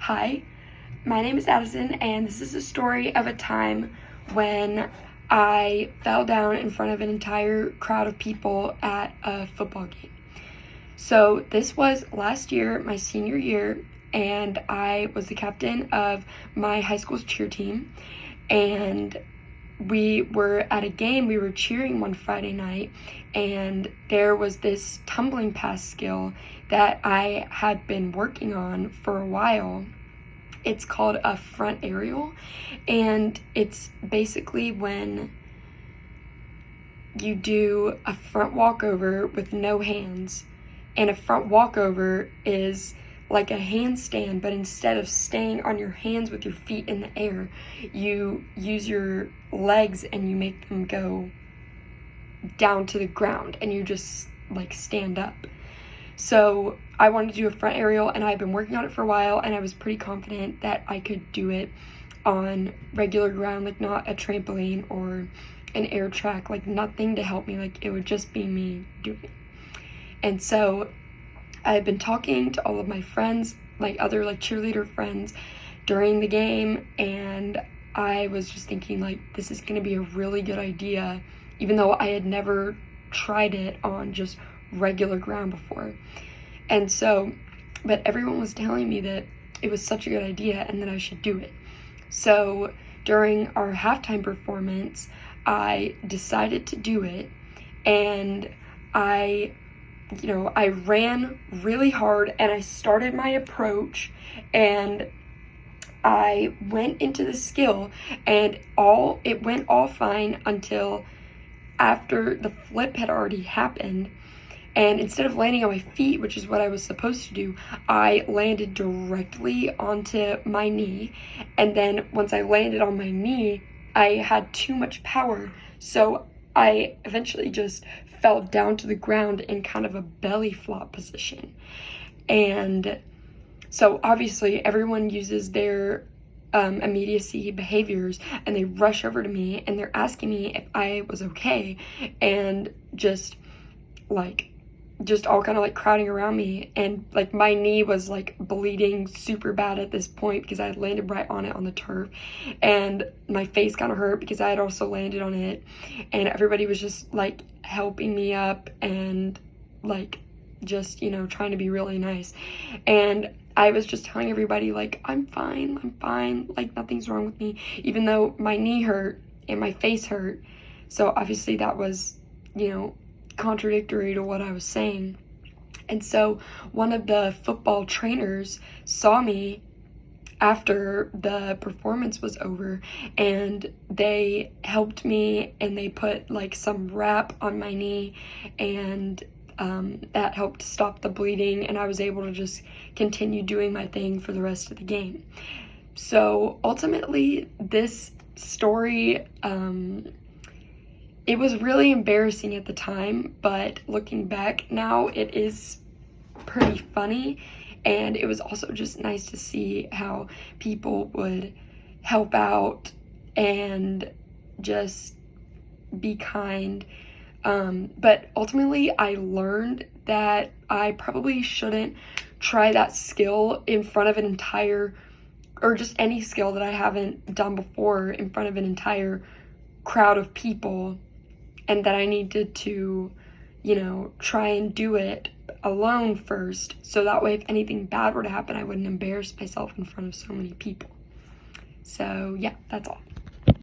Hi, my name is Addison, and this is a story of a time when I fell down in front of an entire crowd of people at a football game. So this was last year, my senior year, and I was the captain of my high school's cheer team, and we were at a game. We were cheering one Friday night, and there was this tumbling pass skill that I had been working on for a while. It's called a front aerial, and it's basically when you do a front walkover with no hands. And a front walkover is like a handstand, but instead of staying on your hands with your feet in the air, you use your legs and you make them go down to the ground, and you just like stand up. So I wanted to do a front aerial, and I've been working on it for a while, and I was pretty confident that I could do it on regular ground, like not a trampoline or an air track, like nothing to help me, like it would just be me doing it. And so I've been talking to all of my friends, like other like cheerleader friends during the game, and I was just thinking like this is gonna be a really good idea, even though I had never tried it on just regular ground before. And so, but everyone was telling me that it was such a good idea and that I should do it. So during our halftime performance, I decided to do it, and I ran really hard, and I started my approach, and I went into the skill, and it went all fine until after the flip had already happened. And instead of landing on my feet, which is what I was supposed to do, I landed directly onto my knee. And then once I landed on my knee, I had too much power, so I eventually just fell down to the ground in kind of a belly flop position. And so obviously everyone uses their immediacy behaviors, and they rush over to me and they're asking me if I was okay, and just all kind of like crowding around me, and like my knee was like bleeding super bad at this point because I had landed right on it on the turf, and my face kind of hurt because I had also landed on it, and everybody was just like helping me up and like just trying to be really nice. And I was just telling everybody like I'm fine, like nothing's wrong with me, even though my knee hurt and my face hurt. So obviously that was contradictory to what I was saying. And so one of the football trainers saw me after the performance was over, and they helped me, and they put like some wrap on my knee, and that helped stop the bleeding, and I was able to just continue doing my thing for the rest of the game. So ultimately this story, it was really embarrassing at the time, but looking back now, it is pretty funny. And it was also just nice to see how people would help out and just be kind. But ultimately, I learned that I probably shouldn't try that skill in front of an entire, or just any skill that I haven't done before, in front of an entire crowd of people. And that I needed to, try and do it alone first, so that way if anything bad were to happen, I wouldn't embarrass myself in front of so many people. So yeah, that's all.